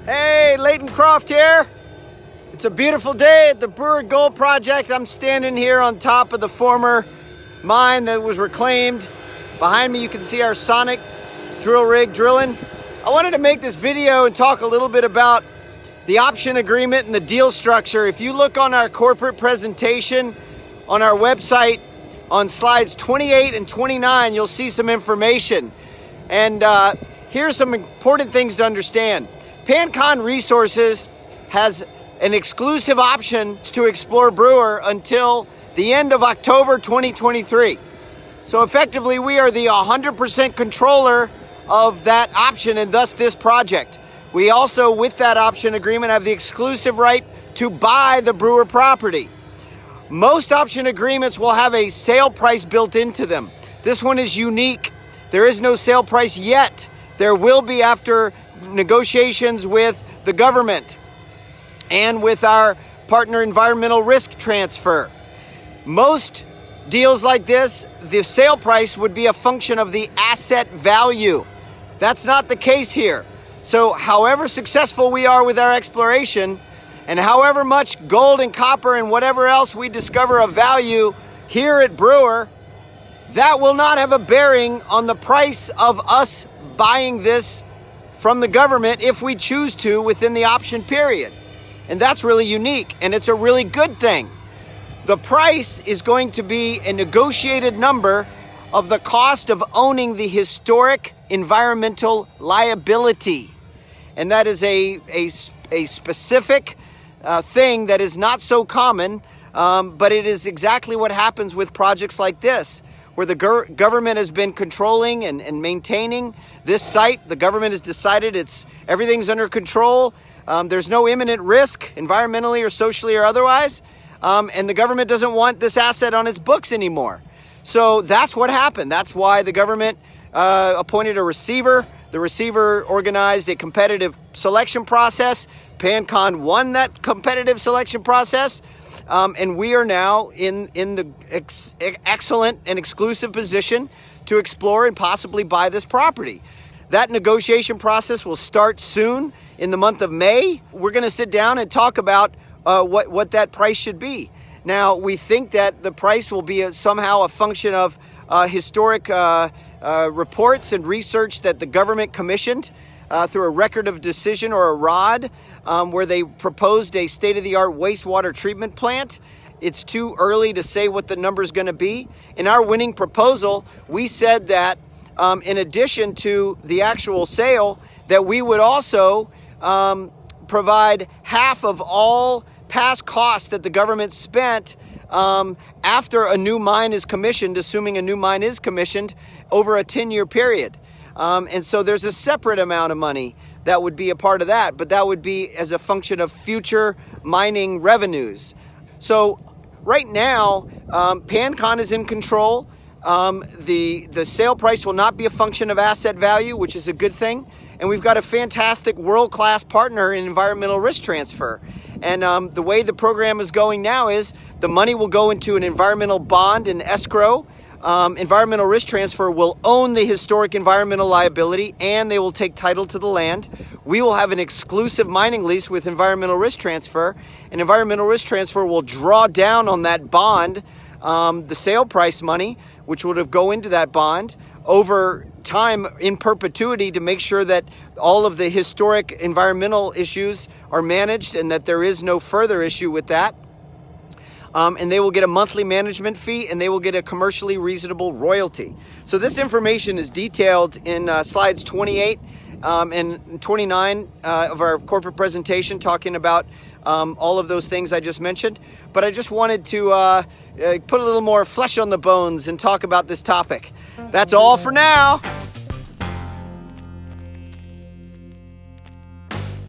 Hey, Leighton Croft here. It's a beautiful day at the Brewer Gold Project. I'm standing here on top of the former mine that was reclaimed. Behind me you can see our sonic drill rig drilling. I wanted to make this video and talk a little bit about the option agreement and the deal structure. If you look on our corporate presentation on our website on slides 28 and 29, you'll see some information. And here's some important things to understand. Pancon Resources has an exclusive option to explore Brewer until the end of October 2023. So effectively, we are the 100% controller of that option and thus this project. We also, with that option agreement, have the exclusive right to buy the Brewer property. Most option agreements will have a sale price built into them. This one is unique. There is no sale price yet. There will be after negotiations with the government and with our partner Environmental Risk Transfer. Most deals like this, the sale price would be a function of the asset value. That's not the case here. So however successful we are with our exploration and however much gold and copper and whatever else we discover of value here at Brewer, that will not have a bearing on the price of us buying this from the government if we choose to within the option period. And that's really unique, and it's a really good thing. The price is going to be a negotiated number of the cost of owning the historic environmental liability. And that is a specific thing that is not so common, but it is exactly what happens with projects like this, where the government has been controlling and maintaining this site. The government has decided everything's under control. There's no imminent risk, environmentally or socially or otherwise. And the government doesn't want this asset on its books anymore. So that's what happened. That's why the government appointed a receiver. The receiver organized a competitive selection process. Pancon won that competitive selection process. And we are now in the excellent and exclusive position to explore and possibly buy this property. That negotiation process will start soon in the month of May. We're going to sit down and talk about what that price should be. Now, we think that the price will be somehow a function of historic reports and research that the government commissioned through a record of decision or a ROD, where they proposed a state-of-the-art wastewater treatment plant. It's too early to say what the number is going to be. In our winning proposal, we said that in addition to the actual sale, that we would also provide half of all past costs that the government spent after a new mine is commissioned, assuming a new mine is commissioned, over a 10-year period. And so there's a separate amount of money that would be a part of that, but that would be as a function of future mining revenues. So right now, Pancon is in control. The sale price will not be a function of asset value, which is a good thing. And we've got a fantastic world-class partner in Environmental Risk Transfer. And the way the program is going now is the money will go into an environmental bond and escrow. Environmental Risk Transfer will own the historic environmental liability and they will take title to the land. We will have an exclusive mining lease with Environmental Risk Transfer, and Environmental Risk Transfer will draw down on that bond the sale price money, which would have go into that bond over time in perpetuity to make sure that all of the historic environmental issues are managed and that there is no further issue with that. And they will get a monthly management fee and they will get a commercially reasonable royalty. So this information is detailed in slides 28 and 29 of our corporate presentation, talking about all of those things I just mentioned. But I just wanted to put a little more flesh on the bones and talk about this topic. That's all for now.